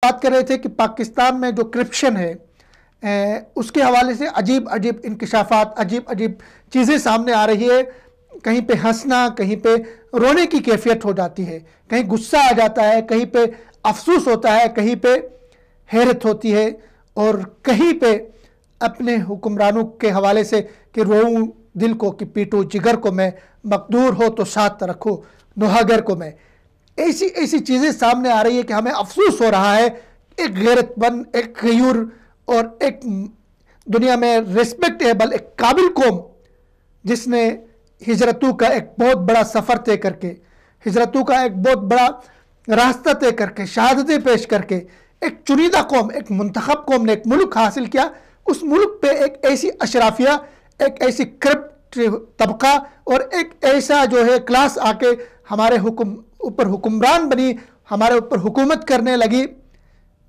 بات کر رہے تھے کہ پاکستان میں جو کرپشن ہے اس کے حوالے سے عجیب عجیب انکشافات، عجیب عجیب چیزیں سامنے آ رہی ہے. کہیں پہ ہنسنا، کہیں پہ رونے کی کیفیت ہو جاتی ہے، کہیں غصہ آ جاتا ہے، کہیں پہ افسوس ہوتا ہے، کہیں پہ حیرت ہوتی ہے، اور کہیں پہ اپنے حکمرانوں کے حوالے سے کہ روؤں دل کو کہ پیٹو جگر کو میں، مقدور ہو تو ساتھ رکھو نوحگر کو میں. ایسی چیزیں سامنے آ رہی ہے کہ ہمیں افسوس ہو رہا ہے. ایک غیرت مند، ایک غیور اور ایک دنیا میں ریسپیکٹیبل، ایک قابل قوم جس نے ہجرتوں کا ایک بہت بڑا سفر طے کر کے، ہجرتوں کا ایک بہت بڑا راستہ طے کر کے، شہادتیں پیش کر کے، ایک چنیدہ قوم، ایک منتخب قوم نے ایک ملک حاصل کیا. اس ملک پہ ایک ایسی اشرافیہ، ایک ایسی کرپٹ طبقہ اور ایک ایسا جو ہے کلاس آ کے ہمارے اوپر حکمران بنی، ہمارے اوپر حکومت کرنے لگی،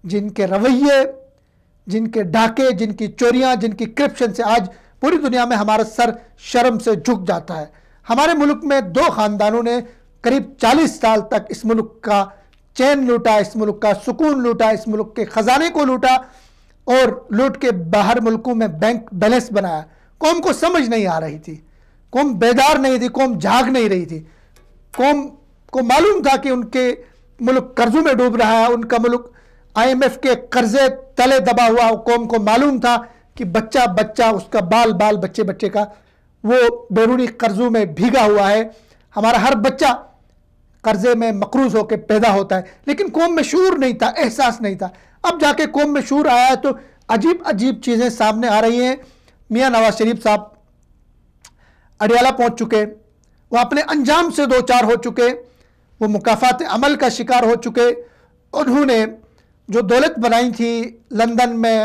جن کے رویے، جن کے ڈاکے، جن کی چوریاں، جن کی کرپشن سے آج پوری دنیا میں ہمارا سر شرم سے جھک جاتا ہے. ہمارے ملک میں 2 خاندانوں نے قریب 40 سال تک اس ملک کا چین لوٹا، اس ملک کا سکون لوٹا، اس ملک کے خزانے کو لوٹا، اور لوٹ کے باہر ملکوں میں بینک بیلنس بنایا. قوم کو سمجھ نہیں آ رہی تھی، قوم بیدار نہیں تھی، قوم جاگ نہیں رہی تھی. قوم کو معلوم تھا کہ ان کے ملک قرضوں میں ڈوب رہا ہے، ان کا ملک IMF کے قرضے تلے دبا ہوا. قوم کو معلوم تھا کہ بچہ اس کا بال بچے کا وہ بیرونی قرضوں میں بھیگا ہوا ہے. ہمارا ہر بچہ قرضے میں مقروض ہو کے پیدا ہوتا ہے، لیکن قوم میں شعور نہیں تھا، احساس نہیں تھا. اب جا کے قوم میں شعور آیا ہے تو عجیب عجیب چیزیں سامنے آ رہی ہیں. میاں نواز شریف صاحب اڈیالہ پہنچ چکے، وہ اپنے انجام سے 2 4 ہو چکے، وہ مکافات عمل کا شکار ہو چکے. انہوں نے جو دولت بنائی تھی لندن میں،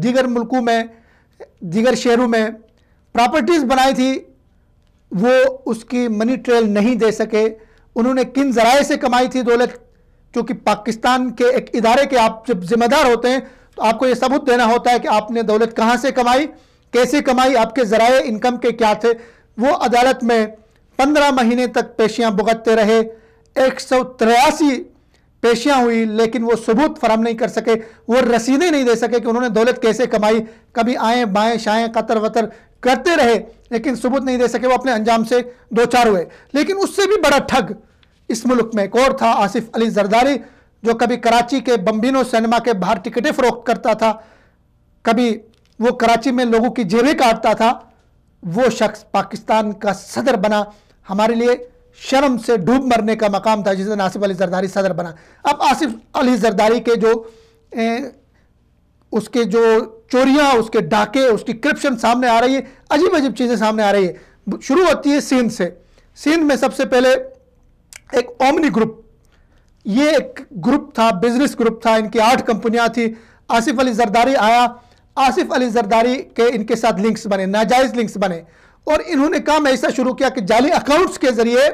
دیگر ملکوں میں، دیگر شہروں میں پراپرٹیز بنائی تھی، وہ اس کی منی ٹریل نہیں دے سکے. انہوں نے کن ذرائع سے کمائی تھی دولت؟ کیونکہ پاکستان کے ایک ادارے کے آپ جب ذمہ دار ہوتے ہیں تو آپ کو یہ ثبوت دینا ہوتا ہے کہ آپ نے دولت کہاں سے کمائی، کیسے کمائی، آپ کے ذرائع انکم کے کیا تھے. وہ عدالت میں 15 مہینے تک پیشیاں بھگتتے رہے، 183 پیشیاں ہوئی، لیکن وہ ثبوت فراہم نہیں کر سکے، وہ رسیدیں نہیں دے سکے کہ انہوں نے دولت کیسے کمائی. کبھی آئیں بائیں شائیں قطر وطر کرتے رہے لیکن ثبوت نہیں دے سکے. وہ اپنے انجام سے 2 4 ہوئے. لیکن اس سے بھی بڑا ٹھگ اس ملک میں ایک اور تھا، آصف علی زرداری، جو کبھی کراچی کے بمبینو سینما کے باہر ٹکٹیں فروخت کرتا تھا، کبھی وہ کراچی میں لوگوں کی جیبیں کاٹتا تھا. وہ شخص پاکستان کا صدر بنا. ہمارے لیے شرم سے ڈوب مرنے کا مقام تھا جس دن آصف علی زرداری صدر بنا. اب آصف علی زرداری کے اس کے جو چوریاں، اس کے ڈاکے، اس کی کرپشن سامنے آ رہی ہے، عجیب عجیب چیزیں سامنے آ رہی ہے. شروع ہوتی ہے سندھ سے. سندھ میں سب سے پہلے ایک اومنی گروپ، یہ ایک گروپ تھا، بزنس گروپ تھا، ان کی 8 کمپنیاں تھی. آصف علی زرداری آیا، آصف علی زرداری کے ان کے ساتھ لنکس بنے، ناجائز لنکس بنے، اور انہوں نے کام ایسا شروع کیا کہ جعلی اکاؤنٹس کے ذریعے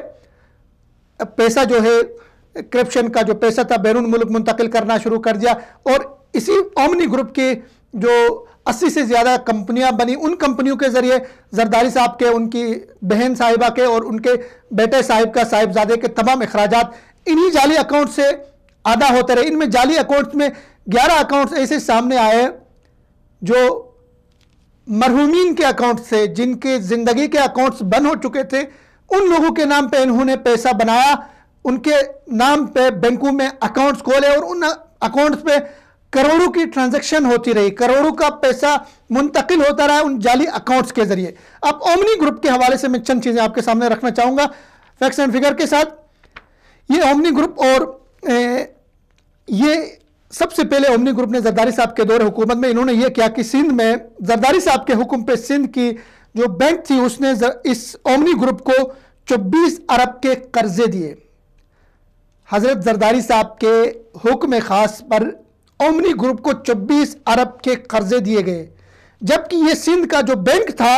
پیسہ جو ہے کرپشن کا جو پیسہ تھا بیرون ملک منتقل کرنا شروع کر دیا. اور اسی اومنی گروپ کے جو 80 سے زیادہ کمپنیاں بنی، ان کمپنیوں کے ذریعے زرداری صاحب کے، ان کی بہن صاحبہ کے اور ان کے بیٹے صاحب کا، صاحبزادے کے تمام اخراجات انہی جعلی اکاؤنٹ سے ادا ہوتے رہے. ان میں جعلی اکاؤنٹس میں 11 اکاؤنٹس ایسے سامنے آئے جو مرحومین کے اکاؤنٹ سے، جن کے زندگی کے اکاؤنٹس بند ہو چکے تھے، ان لوگوں کے نام پہ انہوں نے پیسہ بنایا، ان کے نام پہ بینکوں میں اکاؤنٹس کھولے، اور ان اکاؤنٹس پہ کروڑوں کی ٹرانزیکشن ہوتی رہی، کروڑوں کا پیسہ منتقل ہوتا رہا ان جعلی اکاؤنٹس کے ذریعے. اب اومنی گروپ کے حوالے سے میں چند چیزیں آپ کے سامنے رکھنا چاہوں گا فیکٹس اینڈ فگر کے ساتھ. یہ اومنی گروپ، اور یہ سب سے پہلے اومنی گروپ نے زرداری صاحب کے دور حکومت میں انہوں نے یہ کیا کہ سندھ میں زرداری صاحب کے حکم پہ سندھ کی جو بینک تھی اس نے اس اومنی گروپ کو 24 ارب کے قرضے دیے. حضرت زرداری صاحب کے حکم خاص پر اومنی گروپ کو 24 ارب کے قرضے دیے گئے، جبکہ یہ سندھ کا جو بینک تھا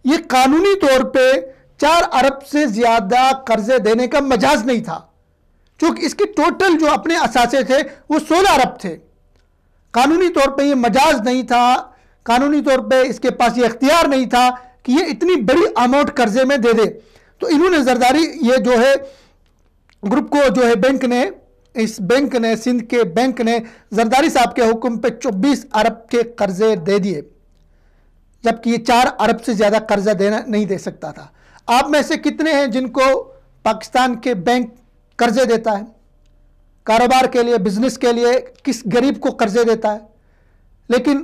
یہ قانونی طور پہ 4 ارب سے زیادہ قرضے دینے کا مجاز نہیں تھا، چونکہ اس کے ٹوٹل جو اپنے اثاثے تھے وہ 16 ارب تھے. قانونی طور پہ یہ مجاز نہیں تھا، قانونی طور پہ اس کے پاس یہ اختیار نہیں تھا کہ یہ اتنی بڑی اماؤنٹ قرضے میں دے دے. تو انہوں نے زرداری یہ جو ہے گروپ کو جو ہے بینک نے اس بینک نے، سندھ کے بینک نے زرداری صاحب کے حکم پہ 24 ارب کے قرضے دے دیے، جبکہ یہ 4 ارب سے زیادہ قرضہ دینا نہیں دے سکتا تھا۔ آپ میں سے کتنے ہیں جن کو پاکستان کے بینک قرضے دیتا ہے؟ کاروبار کے لیے، بزنس کے لیے کس غریب کو قرضے دیتا ہے؟ لیکن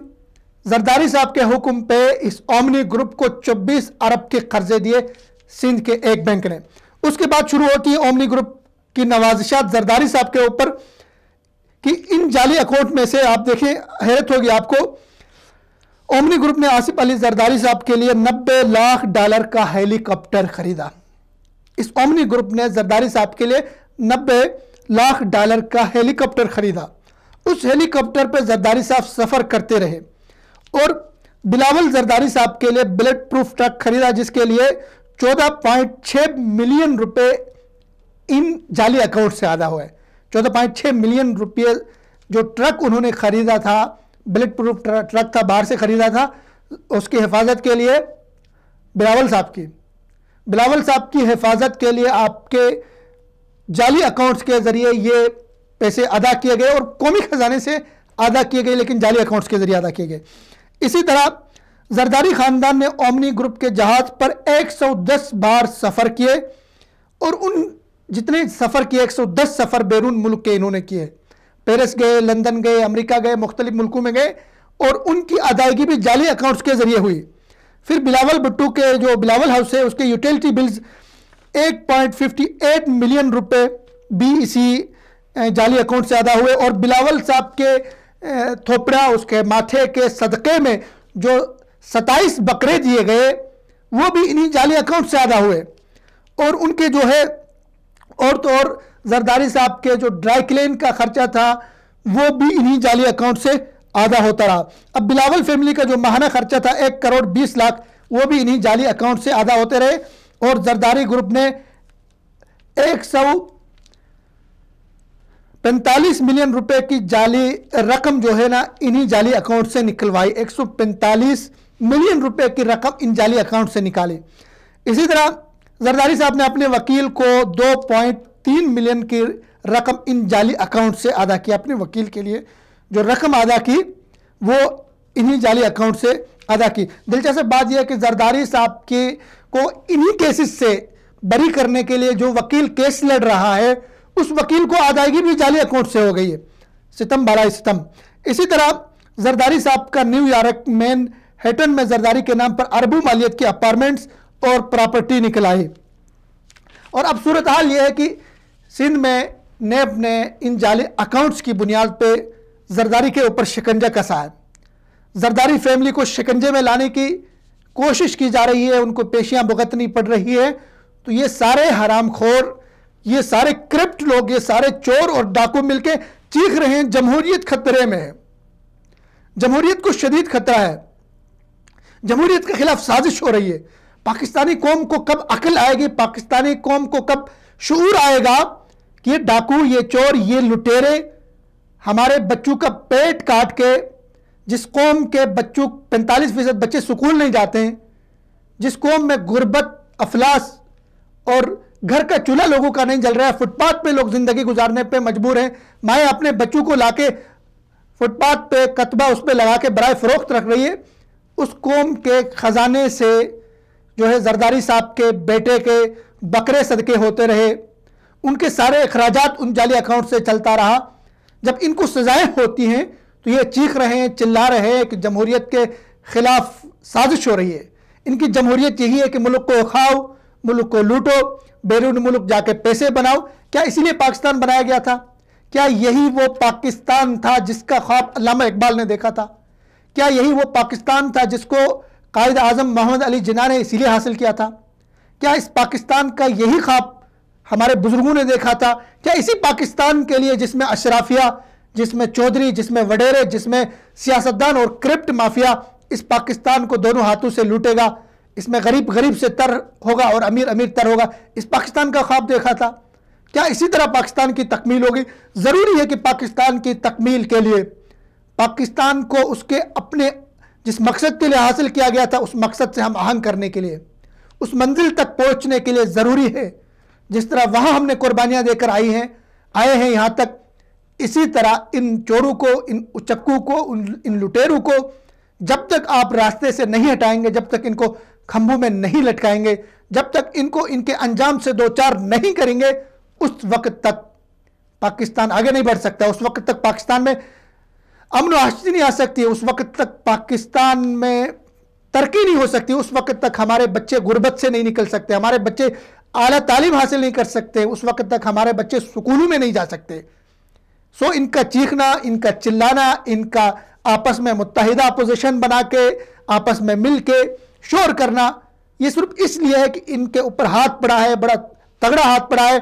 زرداری صاحب کے حکم پہ اس اومنی گروپ کو 24 ارب کے قرضے دیے سندھ کے ایک بینک نے۔ اس کے بعد شروع ہوتی ہے اومنی گروپ کی نوازشات زرداری صاحب کے اوپر کہ ان جعلی اکاؤنٹ میں سے آپ دیکھیں، حیرت ہوگی آپ کو، اومنی گروپ نے آصف علی زرداری صاحب کے لیے $90 لاکھ کا ہیلی کاپٹر خریدا۔ اس اومنی گروپ نے زرداری صاحب کے لیے $90 لاکھ کا ہیلی کاپٹر خریدا۔ اس ہیلی کاپٹر پہ زرداری صاحب سفر کرتے رہے، اور بلاول زرداری صاحب کے لیے بلٹ پروف ٹرک خریدا، جس کے لیے 14.6 ملین روپے ان جعلی اکاؤنٹ سے ادا ہوئے۔ 14.6 ملین روپے جو ٹرک انہوں نے خریدا تھا، بلٹ پروف ٹرک تھا، باہر سے خریدا تھا، اس کی حفاظت کے لیے بلاول صاحب کی حفاظت کے لیے آپ کے جعلی اکاؤنٹس کے ذریعے یہ پیسے ادا کیے گئے، اور قومی خزانے سے ادا کیے گئے، لیکن جعلی اکاؤنٹس کے ذریعے ادا کیے گئے۔ اسی طرح زرداری خاندان نے اومنی گروپ کے جہاز پر 110 بار سفر کیے، اور ان جتنے سفر کیے 110 سفر بیرون ملک کے انہوں نے کیے، پیرس گئے، لندن گئے، امریکہ گئے، مختلف ملکوں میں گئے، اور ان کی ادائیگی بھی جعلی اکاؤنٹس کے ذریعے ہوئی۔ پھر بلاول بھٹو کے جو بلاول ہاؤس ہے اس کے یوٹیلٹی بلز 8.58 ملین روپے بھی اسی جعلی اکاؤنٹ سے ادا ہوئے، اور بلاول صاحب کے تھوپڑا، اس کے ماتھے کے صدقے میں جو 27 بکرے دیے گئے وہ بھی انہی جعلی اکاؤنٹ سے ادا ہوئے۔ اور ان کے جو ہے اور تو اور زرداری صاحب کے جو ڈرائی کلین کا خرچہ تھا وہ بھی انہی جعلی اکاؤنٹ سے ادا ہوتا رہا۔ اب بلاول فیملی کا جو ماہانہ خرچہ تھا 1.20 کروڑ وہ بھی انہی جعلی اکاؤنٹ سے ادا ہوتے رہے، اور زرداری گروپ نے 145 ملین روپے کی جعلی رقم جو ہے نا انہی جعلی اکاؤنٹ سے نکلوائی۔ 145 ملین روپے کی رقم ان جعلی اکاؤنٹ سے نکالی۔ اسی طرح زرداری صاحب نے اپنے وکیل کو 2.3 ملین کی رقم ان جعلی اکاؤنٹ سے ادا کی۔ اپنے وکیل کے لیے جو رقم ادا کی وہ انہی جعلی اکاؤنٹ سے ادا کی۔ دلچسپ بات یہ ہے کہ زرداری صاحب کو انہی کیسز سے بری کرنے کے لیے جو وکیل کیس لڑ رہا ہے اس وکیل کو ادائیگی بھی جعلی اکاؤنٹ سے ہو گئی ہے۔ ستم بالائے ستم۔ اسی طرح زرداری صاحب کا نیو یارک مین ہیٹن میں زرداری کے نام پر اربوں مالیت کے اپارٹمنٹس اور پراپرٹی نکل آئی۔ اور اب صورتحال یہ ہے کہ سندھ میں نیب نے ان جعلی اکاؤنٹس کی بنیاد پہ زرداری کے اوپر شکنجہ کسا ہے۔ زرداری فیملی کو شکنجے میں لانے کی کوشش کی جا رہی ہے، ان کو پیشیاں بھگتنی پڑ رہی ہے۔ تو یہ سارے حرام خور، یہ سارے کرپٹ لوگ، یہ سارے چور اور ڈاکو مل کے چیخ رہے ہیں جمہوریت خطرے میں ہے، جمہوریت کو شدید خطرہ ہے، جمہوریت کے خلاف سازش ہو رہی ہے۔ پاکستانی قوم کو کب عقل آئے گی، پاکستانی قوم کو کب شعور آئے گا کہ یہ ڈاکو، یہ چور، یہ لٹیرے ہمارے بچوں کا پیٹ کاٹ کے، جس قوم کے بچوں 45% بچے سکول نہیں جاتے ہیں، جس قوم میں غربت، افلاس اور گھر کا چولہا لوگوں کا نہیں جل رہا ہے، فٹ پاتھ پہ لوگ زندگی گزارنے پہ مجبور ہیں، مائیں اپنے بچوں کو لا کے فٹ پاتھ پہ کتبہ اس پہ لگا کے برائے فروخت رکھ رہی ہے، اس قوم کے خزانے سے جو ہے زرداری صاحب کے بیٹے کے بکرے صدقے ہوتے رہے، ان کے سارے اخراجات ان جعلی اکاؤنٹ سے چلتا رہا۔ جب ان کو سزائیں ہوتی ہیں تو یہ چیخ رہے ہیں، چلا رہے ہیں کہ جمہوریت کے خلاف سازش ہو رہی ہے۔ ان کی جمہوریت یہی ہے کہ ملک کو کھاؤ، ملک کو لوٹو، بیرون ملک جا کے پیسے بناؤ۔ کیا اسی لیے پاکستان بنایا گیا تھا؟ کیا یہی وہ پاکستان تھا جس کا خواب علامہ اقبال نے دیکھا تھا؟ کیا یہی وہ پاکستان تھا جس کو قائد اعظم محمد علی جناح نے اسی لیے حاصل کیا تھا؟ کیا اس پاکستان کا یہی خواب ہمارے بزرگوں نے دیکھا تھا؟ کیا اسی پاکستان کے لیے جس میں اشرافیہ، جس میں چودھری، جس میں وڈیرے، جس میں سیاستدان اور کرپٹ مافیا اس پاکستان کو دونوں ہاتھوں سے لوٹے گا، اس میں غریب غریب سے تر ہوگا اور امیر امیر تر ہوگا، اس پاکستان کا خواب دیکھا تھا؟ کیا اسی طرح پاکستان کی تکمیل ہوگی؟ ضروری ہے کہ پاکستان کی تکمیل کے لیے پاکستان کو اس کے اپنے جس مقصد کے لیے حاصل کیا گیا تھا اس مقصد سے ہم آہنگ کرنے کے لیے، اس منزل تک پہنچنے کے لیے ضروری ہے جس طرح وہاں ہم نے قربانیاں دے کر آئے ہیں یہاں تک اسی طرح ان چوروں کو، ان اچکوں کو، ان لٹیروں کو جب تک آپ راستے سے نہیں ہٹائیں گے، جب تک ان کو کھمبوں میں نہیں لٹکائیں گے، جب تک ان کو ان کے انجام سے دو چار نہیں کریں گے، اس وقت تک پاکستان آگے نہیں بڑھ سکتا، اس وقت تک پاکستان میں امن و آشتی نہیں آ سکتی، اس وقت تک پاکستان میں ترقی نہیں ہو سکتی، اس وقت تک ہمارے بچے غربت سے نہیں نکل سکتے، ہمارے بچے اعلیٰ تعلیم حاصل نہیں کر سکتے، اس وقت تک ہمارے بچے سکولوں میں نہیں جا سکتے۔ سو ان کا چیخنا، ان کا چلانا، ان کا آپس میں متحدہ اپوزیشن بنا کے آپس میں مل کے شور کرنا، یہ صرف اس لیے ہے کہ ان کے اوپر ہاتھ پڑا ہے، بڑا تگڑا ہاتھ پڑا ہے۔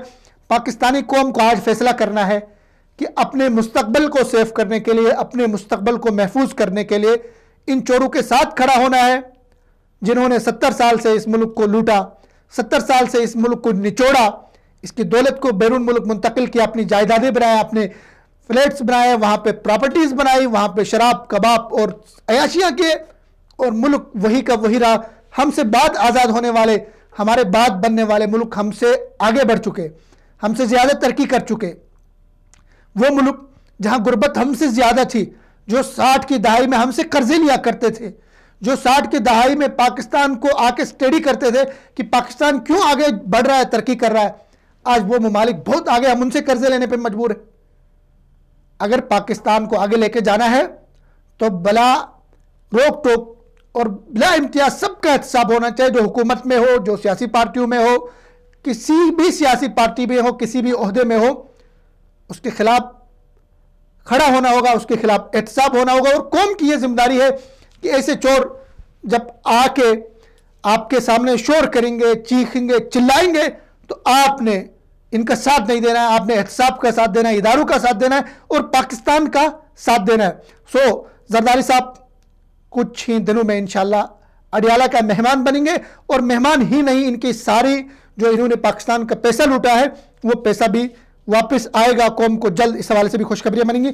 پاکستانی قوم کو آج فیصلہ کرنا ہے کہ اپنے مستقبل کو سیف کرنے کے لیے، اپنے مستقبل کو محفوظ کرنے کے لیے ان چوروں کے ساتھ کھڑا ہونا ہے، جنہوں نے 70 سال سے اس ملک کو لوٹا، 70 سال سے اس ملک کو نچوڑا، اس کی دولت کو بیرون ملک منتقل کیا، اپنی جائیدادیں بنائے، اپنے فلیٹس بنائے، وہاں پہ پراپرٹیز بنائی، وہاں پہ شراب کباب اور عیاشیاں کیے، اور ملک وہی کا وہی رہا۔ ہم سے بعد آزاد ہونے والے، ہمارے بعد بننے والے ملک ہم سے آگے بڑھ چکے، ہم سے زیادہ ترقی کر چکے۔ وہ ملک جہاں غربت ہم سے زیادہ تھی، جو 60 کی دہائی میں ہم سے قرضے لیا کرتے تھے، جو 60 کی دہائی میں پاکستان کو آ کے اسٹڈی کرتے تھے کہ پاکستان کیوں آگے بڑھ رہا ہے، ترقی کر رہا ہے، آج وہ ممالک بہت آگے، ہم ان سے قرضے لینے پہ مجبور ہیں۔ اگر پاکستان کو آگے لے کے جانا ہے تو بلا روک ٹوک اور بلا امتیاز سب کا احتساب ہونا چاہیے، جو حکومت میں ہو، جو سیاسی پارٹیوں میں ہو، کسی بھی سیاسی پارٹی میں ہو، کسی بھی عہدے میں ہو، اس کے خلاف کھڑا ہونا ہوگا، اس کے خلاف احتساب ہونا ہوگا۔ اور قوم کی یہ ذمہ داری ہے کہ ایسے چور جب آ کے آپ کے سامنے شور کریں گے، چیخیں گے، چلائیں گے، تو آپ نے ان کا ساتھ نہیں دینا ہے، آپ نے احتساب کا ساتھ دینا ہے، اداروں کا ساتھ دینا ہے اور پاکستان کا ساتھ دینا ہے۔ سو زرداری صاحب کچھ ہی دنوں میں انشاءاللہ اڈیالہ کا مہمان بنیں گے، اور مہمان ہی نہیں، ان کی ساری جو انہوں نے پاکستان کا پیسہ لوٹا ہے وہ پیسہ بھی واپس آئے گا، قوم کو جلد اس حوالے سے بھی خوشخبریاں بنیں گی۔